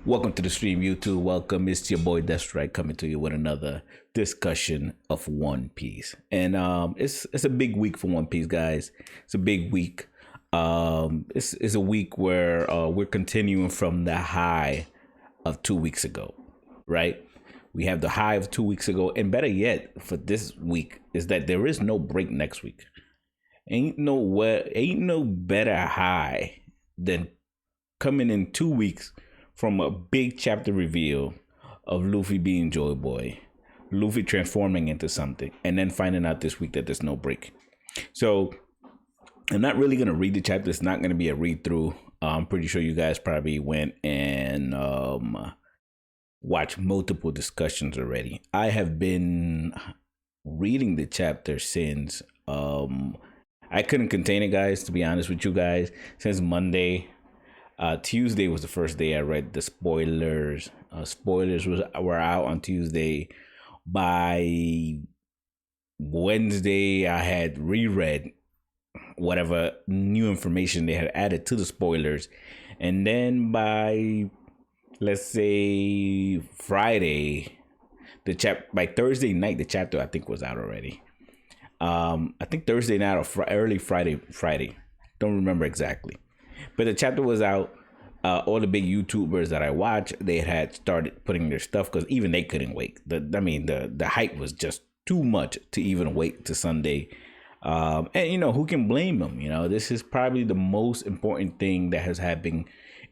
Welcome to the stream, YouTube. Welcome. It's your boy That's Right coming to you with another discussion of One Piece. And it's a big week for One Piece, guys. It's a big week. It's a week where we're continuing from the high of 2 weeks ago, right? We have the high of 2 weeks ago, and better yet, for this week is that there is no break next week. Ain't no better high than coming in 2 weeks from a big chapter reveal of Luffy being Joy Boy, Luffy transforming into something, and then finding out this week that there's no break. So I'm not really gonna read the chapter. It's not gonna be a read through. I'm pretty sure you guys probably went and watched multiple discussions already. I have been reading the chapter since I couldn't contain it, guys, to be honest with you guys, since Monday. Tuesday was the first day I read the spoilers. Spoilers were out on Tuesday. By Wednesday, I had reread whatever new information they had added to the spoilers. And then by, let's say, Friday, by Thursday night, the chapter I think was out already. I think Thursday night or early Friday. Don't remember exactly. But the chapter was out. All the big YouTubers that I watch, they had started putting their stuff because even they couldn't wait. The hype was just too much to even wait to Sunday. And who can blame them? This is probably the most important thing that has happened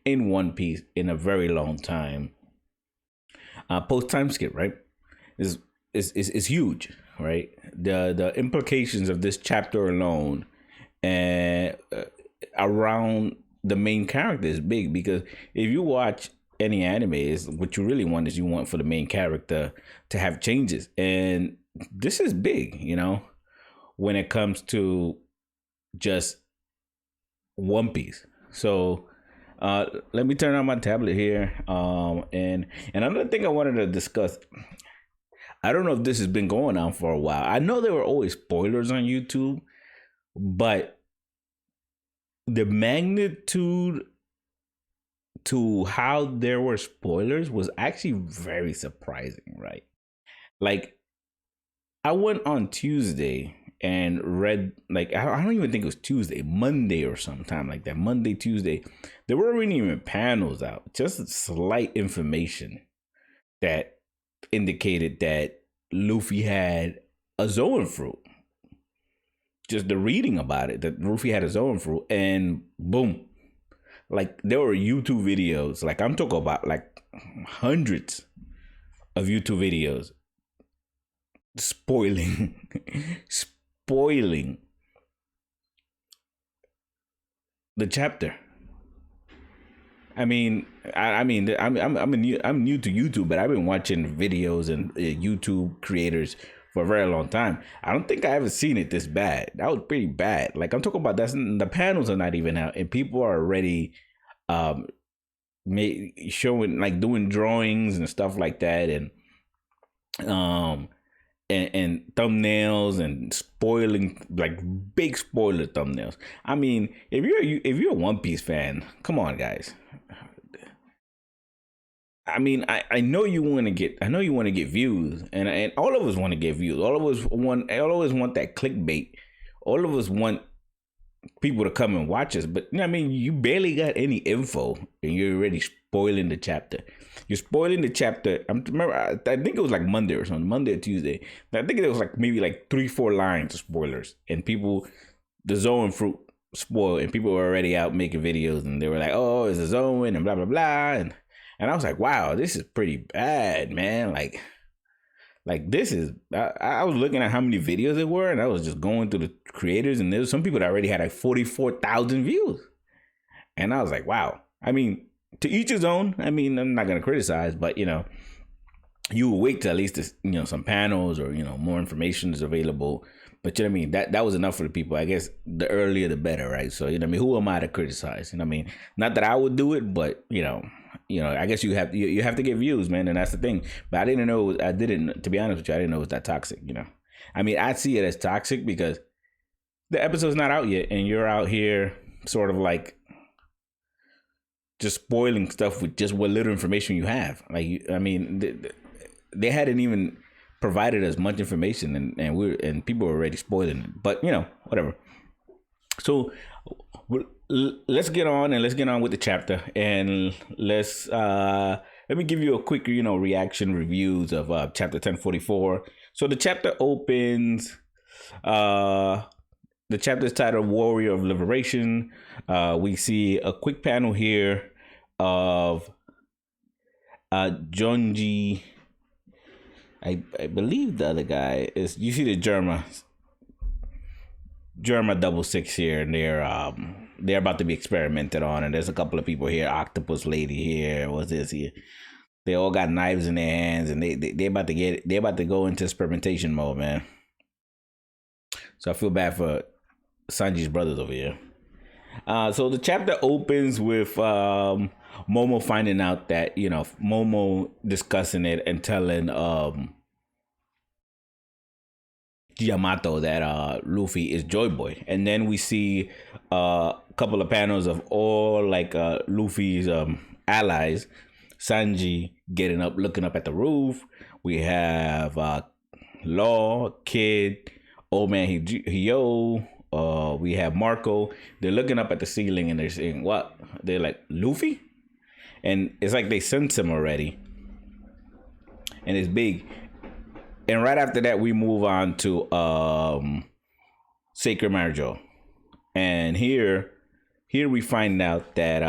in One Piece in a very long time. Post time skip, right? Is huge, right? The implications of this chapter alone and around the main character is big, because if you watch any anime, what you really want is you want for the main character to have changes, and this is big, when it comes to just One Piece. So let me turn on my tablet here, and another thing I wanted to discuss. I don't know if this has been going on for a while. I know there were always spoilers on YouTube, but the magnitude to how there were spoilers was actually very surprising, right? Like, I went on Tuesday and read, like, I don't even think it was Tuesday, Monday or sometime like that. Monday, Tuesday, there weren't even panels out, just slight information that indicated that Luffy had a Zoan fruit. Just the reading about it, that Luffy had his own fruit, and boom, like there were YouTube videos, like I'm talking about like hundreds of YouTube videos spoiling the chapter. I'm new to YouTube, but I've been watching videos and YouTube creators for a very long time. I don't think I ever seen it this bad. That was pretty bad. Like, I'm talking about the panels are not even out, and people are already showing, like, doing drawings and stuff like that, and thumbnails and spoiling, like big spoiler thumbnails. I mean, if you're a One Piece fan, come on, guys. I mean, I know you want to get views, and all of us want to get views. All of us want that clickbait. All of us want people to come and watch us. But you barely got any info, and you're already spoiling the chapter. You're spoiling the chapter. I think it was like Monday or something, Monday or Tuesday. I think it was like maybe like 3-4 lines of spoilers, and the Zoan fruit spoiled, and people were already out making videos, and they were like, "Oh, it's a Zoan," and blah blah blah, and I was like, wow, this is pretty bad, man. Like this is, I was looking at how many videos there were, and I was just going through the creators, and there was some people that already had like 44,000 views. And I was like, wow. I mean, to each his own. I mean, I'm not going to criticize, but, you would wait till at least, some panels or, more information is available. But that was enough for the people. I guess the earlier the better, right? So, who am I to criticize? Not that I would do it, but, I guess you have to get views, man, and that's the thing. But to be honest with you, I didn't know it was that toxic. I see it as toxic because the episode's not out yet, and you're out here sort of like just spoiling stuff with just what little information you have. Like, I mean, they hadn't even provided us much information, and people were already spoiling it. But whatever. So let's get on with the chapter, and let me give you a quick reaction reviews of chapter 1044. So the chapter opens. The chapter is titled Warrior of Liberation. We see a quick panel here of Jonji. I believe the other guy is, you see the Germa 66 here, and they're about to be experimented on, and there's a couple of people here. Octopus lady here. What's this here? They all got knives in their hands, and they're about to go into experimentation mode, man. So I feel bad for Sanji's brothers over here. So the chapter opens with Momo finding out that Momo discussing it and telling Yamato that Luffy is Joy Boy, and then we see a couple of panels of all Luffy's allies. Sanji getting up, looking up at the roof. We have Law, Kid, Old Man Hyo. We have Marco. They're looking up at the ceiling and they're saying, "What?" They're like, "Luffy," and it's like they sense him already, and it's big. And right after that, we move on to Sacred Marjo, and here we find out that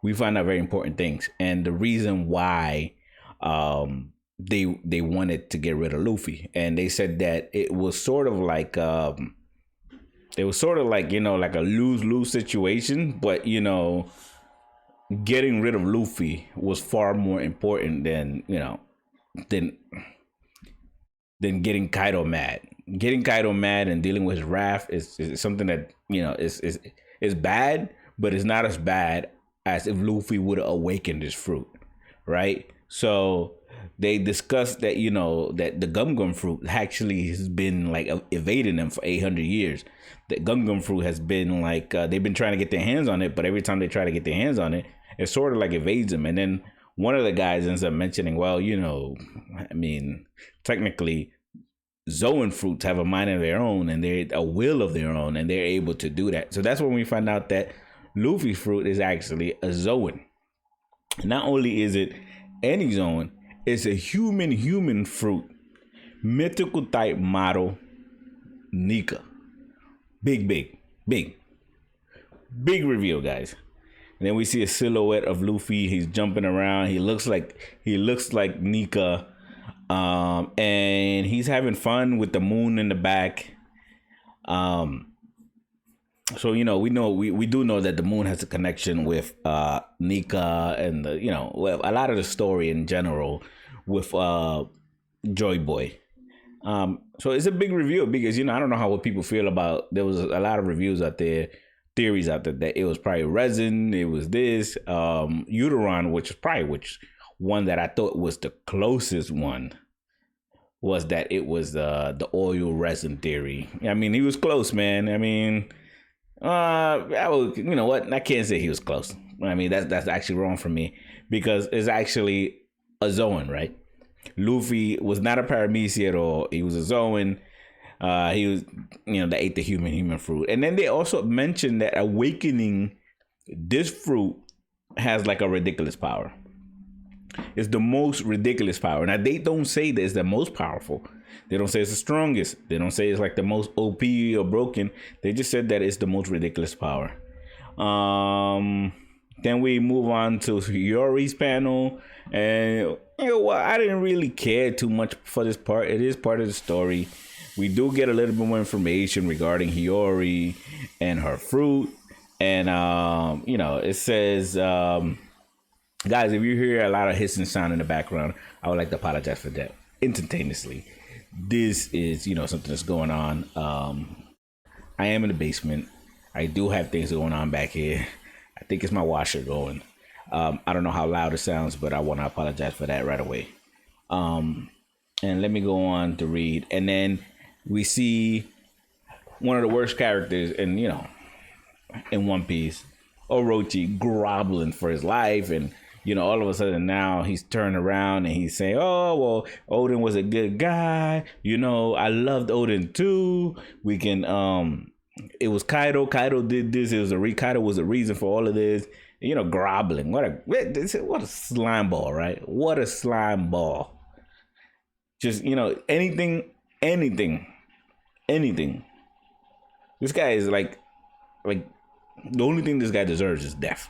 very important things, and the reason why they wanted to get rid of Luffy, and they said that it was sort of like a lose-lose situation, but getting rid of Luffy was far more important than getting Kaido mad. Getting Kaido mad and dealing with his wrath is something that is bad, but it's not as bad as if Luffy would have awakened his fruit, right? So they discussed that that the Gum fruit actually has been evading them for 800 years. The Gum fruit has been they've been trying to get their hands on it, but every time they try to get their hands on it, it sort of evades them. And then one of the guys ends up mentioning, well, I mean, technically Zoan fruits have a mind of their own and they're a will of their own, and they're able to do that. So that's when we find out that Luffy fruit is actually a Zoan. Not only is it any Zoan, it's a human fruit. Mythical type model Nika. Big reveal, guys. And then we see a silhouette of Luffy. He's jumping around. He looks like Nika. And he's having fun with the moon in the back. So we do know that the moon has a connection with Nika and a lot of the story in general with Joy Boy. So it's a big reveal because I don't know what people feel about. There was a lot of reviews out there, theories out there that it was probably resin. It was this Uteron, which one that I thought was the closest one was that it was the oil resin theory. I mean, he was close, man. I mean. You know what? I can't say he was close. I mean, that's actually wrong for me because it's actually a Zoan, right? Luffy was not a Paramecia at all. He was a Zoan. He was, that ate the human fruit. And then they also mentioned that awakening this fruit has a ridiculous power. It's the most ridiculous power. Now, they don't say that it's the most powerful. They don't say it's the strongest. They don't say it's the most OP or broken. They just said that it's the most ridiculous power. Then we move on to Hiyori's panel. And I didn't really care too much for this part. It is part of the story. We do get a little bit more information regarding Hiyori and her fruit. And, it says... guys, if you hear a lot of hissing sound in the background, I would like to apologize for that instantaneously. This is, something that's going on. I am in the basement. I do have things going on back here. I think it's my washer going. I don't know how loud it sounds, but I want to apologize for that right away. And let me go on to read. And then we see one of the worst characters in One Piece, Orochi groveling for his life, and all of a sudden now he's turned around and he's saying, "Oh well, Odin was a good guy. I loved Odin too. We can it was Kaido. Kaido did this. Kaido was the reason for all of this. Groveling. What a slime ball, right? What a slime ball. Just anything. This guy is like the only thing this guy deserves is death,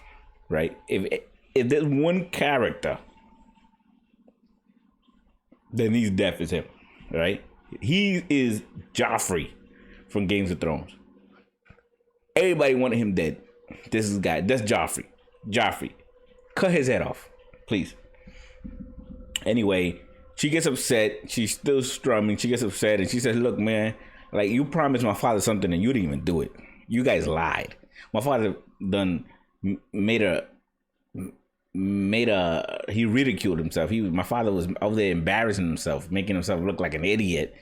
right? If there's one character that needs death, is him, right? He is Joffrey from Games of Thrones. Everybody wanted him dead. This is guy. That's Joffrey. Joffrey, cut his head off, please. Anyway, she gets upset. She's still strumming. She gets upset and she says, "Look, man, like you promised my father something and you didn't even do it. You guys lied. My father he ridiculed himself. My father was over there embarrassing himself, making himself look like an idiot,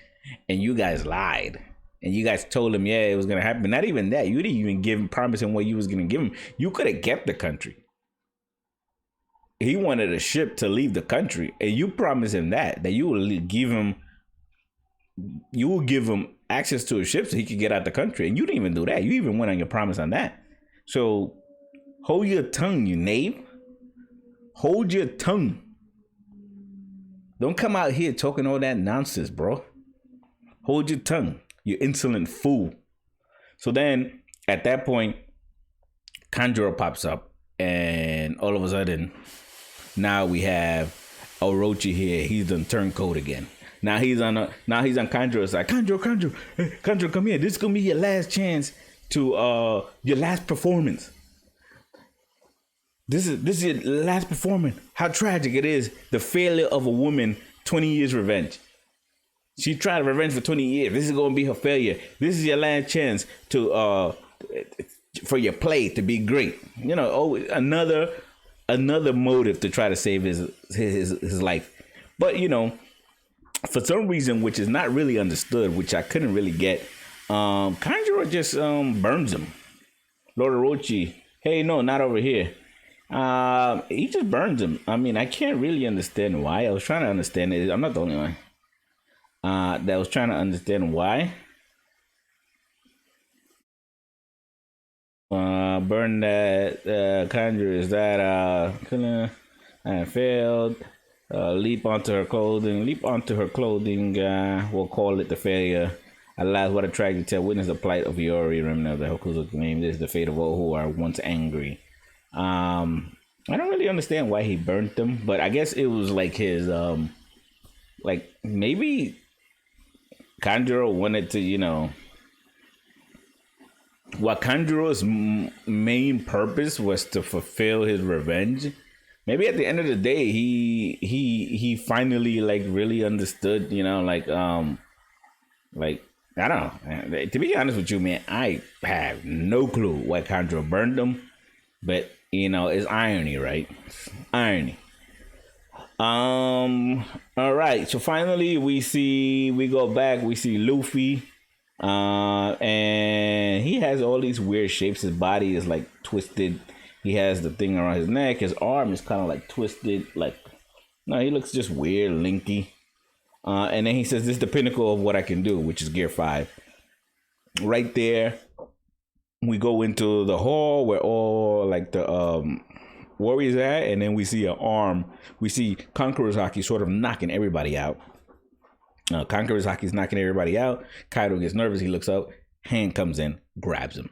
and you guys lied. And you guys told him, yeah, it was gonna happen. Not even that. You didn't even promise him what you was gonna give him. You could have kept the country. He wanted a ship to leave the country, and you promised him that you will give him access to a ship so he could get out the country, and you didn't even do that. You even went on your promise on that. So hold your tongue, you knave. Hold your tongue. Don't come out here talking all that nonsense, bro. Hold your tongue, you insolent fool. So then at that point, Kanjuro pops up, and all of a sudden, now we have Orochi here. He's done turncoat again. Now he's on Kanjuro's side. Kanjuro, hey, Kanjuro, come here. This is gonna be your last chance to your last performance. This is your last performance. How tragic it is, the failure of a woman, 20 years revenge. She tried revenge for 20 years. This is gonna be her failure. This is your last chance to for your play to be great. Another motive to try to save his life. But for some reason, which is not really understood, which I couldn't really get, Kanjuro just burns him. Lord Orochi, hey, no, not over here. He just burns him. I mean, I can't really understand why. I was trying to understand it. I'm not the only one that was trying to understand why. Burn that Kanjuro is that I failed. Leap onto her clothing. We'll call it the failure. Alas, what a tragic tale. Witness the plight of Yori, remnant of the Hokuzuki name. This is the fate of all who are once angry. I don't really understand why he burnt them, but I guess it was like his like maybe Kanjuro wanted to, what Kanjuro's main purpose was to fulfill his revenge. Maybe at the end of the day, he finally like really understood, like I don't know. To be honest with you, man, I have no clue why Kanjuro burned them, but it's irony, right? Irony. All right. So finally, we see Luffy, and he has all these weird shapes. His body is like twisted. He has the thing around his neck. His arm is kind of like twisted. He looks just weird, linky. And then he says, "This is the pinnacle of what I can do," which is Gear 5. Right there, we go into the hall where all like the warriors at, and then we see an arm. We see Conqueror's Haki sort of knocking everybody out. Conqueror's Haki's knocking everybody out. Kaido gets nervous. He looks up. Hand comes in, grabs him.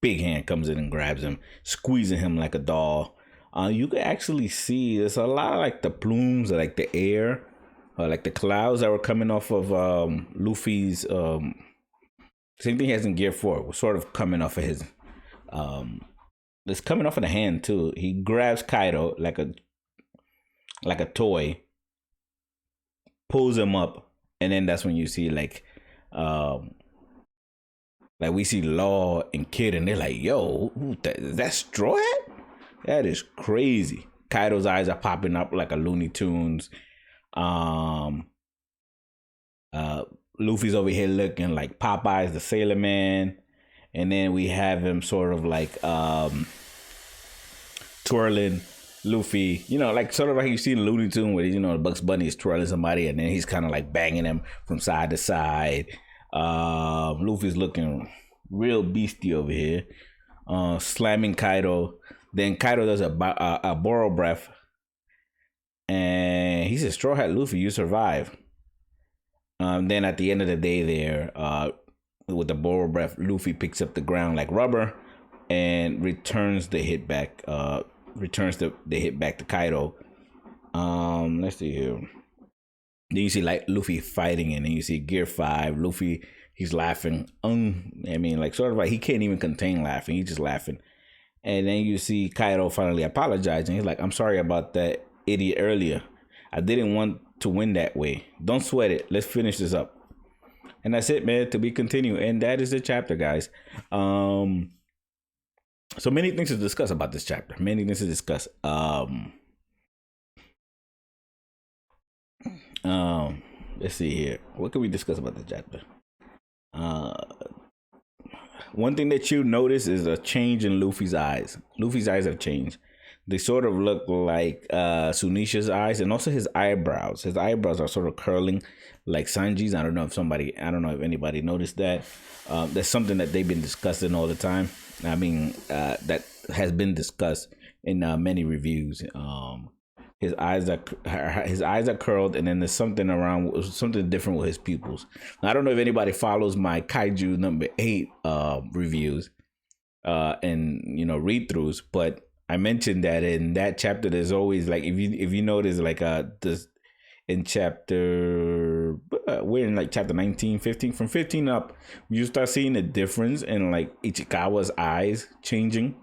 Big hand comes in and grabs him, squeezing him like a doll. You can actually see there's a lot of like the plumes, like the air, like the clouds that were coming off of Luffy's. Same thing he has in Gear 4. Was sort of coming off of his. It's coming off of the hand too. He grabs Kaido like a toy, pulls him up, and then that's when you see like we see Law and Kid, and they're like, "Yo, is that Straw Hat? That is crazy." Kaido's eyes are popping up like a Looney Tunes. Luffy's over here looking like Popeyes the Sailor Man, and then we have him sort of like twirling Luffy, like sort of like you see in Looney Tune where Bugs Bunny is twirling somebody and then he's kind of like banging them from side to side. Luffy's looking real beastie over here, slamming Kaido. Then Kaido does a borrow breath, and he says, "Straw Hat Luffy, you survive." Then at the end of the day, there, with the borrow breath, Luffy picks up the ground like rubber and returns the hit back. Returns the hit back to Kaido. Let's see here. Then you see like Luffy fighting, and then you see Gear 5. Luffy, he's laughing. Like sort of like he can't even contain laughing. He's just laughing. And then you see Kaido finally apologizing. He's like, "I'm sorry about that idiot earlier. I didn't want to win that way. Don't sweat it. Let's finish this up." And that's it, man. To be continued. And that is the chapter, guys. So many things to discuss about this chapter. Many things to discuss. Let's see here. What can we discuss about the chapter? One thing that you notice is a change in Luffy's eyes. Luffy's eyes have changed. They sort of look like Sunisha's eyes, and also his eyebrows. His eyebrows are sort of curling like Sanji's. I don't know if anybody noticed that. That's something that they've been discussing all the time. That has been discussed in many reviews. His eyes are curled, and then there's something different with his pupils. Now, I don't know if anybody follows my Kaiju number 8 reviews and read throughs, but I mentioned that in that chapter there's always like if you notice like this in chapter we're in like chapter 19, 15. From 15 up, you start seeing a difference in like Ichikawa'S eyes changing.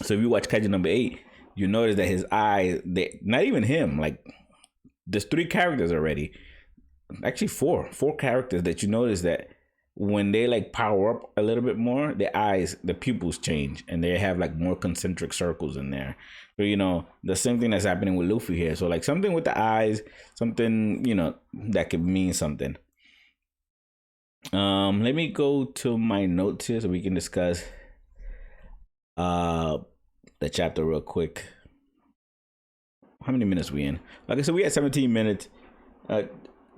So if you watch Kaiju number 8, you notice that his eyes, not even him, like there's 3 characters already, actually four characters that you notice that when they like power up a little bit more, their eyes, the pupils change and they have like more concentric circles in there. So, the same thing that's happening with Luffy here. So like something with the eyes, something, that could mean something. Let me go to my notes here so we can discuss the chapter real quick. How many minutes we in? Like I said, we had 17 minutes.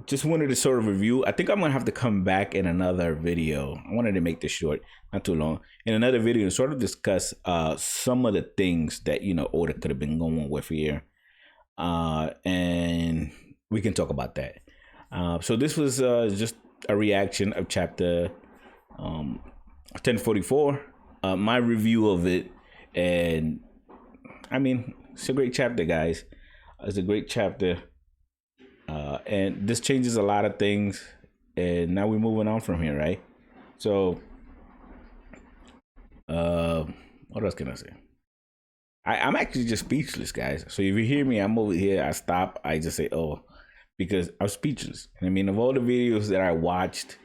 Just wanted to sort of review. I think I'm gonna have to come back in another video. I wanted to make this short, not too long. In another video, and sort of discuss some of the things that Oda could have been going with here, and we can talk about that. So this was just a reaction of chapter 1044. My review of it, and it's a great chapter, guys. It's a great chapter. And this changes a lot of things, and now we're moving on from here, right? So, what else can I say? I'm actually just speechless, guys. So if you hear me, I'm over here, I stop, I just say, "Oh," because I'm speechless. Of all the videos that I watched,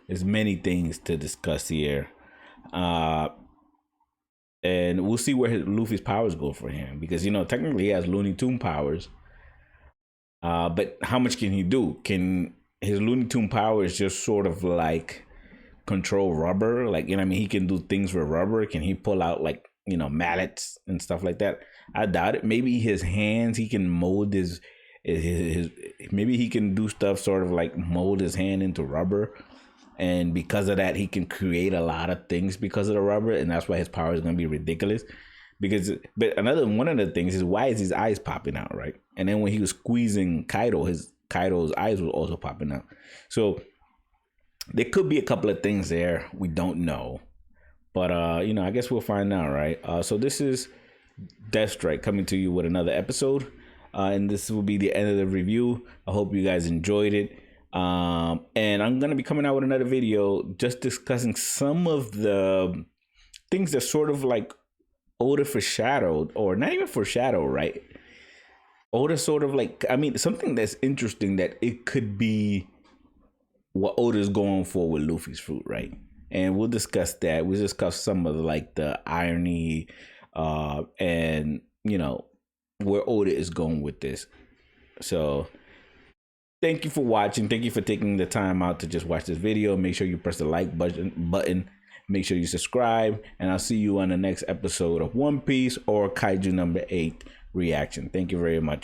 there's many things to discuss here. And we'll see where Luffy's powers go for him, because technically he has Looney Tune powers. But how much can he do? Can his Looney Tune powers just sort of like control rubber? Like, he can do things with rubber. Can he pull out like, mallets and stuff like that? I doubt it. Maybe his hands, he can mold his maybe he can do stuff sort of like mold his hand into rubber. And because of that, he can create a lot of things because of the rubber. And that's why his power is going to be ridiculous. But one of the things is, why is his eyes popping out, right? And then when he was squeezing Kaido's eyes were also popping out. So there could be a couple of things there we don't know, but I guess we'll find out, right? So this is Deathstrike coming to you with another episode, and this will be the end of the review. I hope you guys enjoyed it, and I'm gonna be coming out with another video just discussing some of the things that sort of like Oda foreshadowed, or not even foreshadowed, right? Oda sort of like, something that's interesting that it could be what Oda's going for with Luffy's fruit, right? And we'll discuss that. We'll discuss some of the irony, and where Oda is going with this. So thank you for watching. Thank you for taking the time out to just watch this video. Make sure you press the like button. Make sure you subscribe, and I'll see you on the next episode of One Piece or Kaiju number 8 reaction. Thank you very much.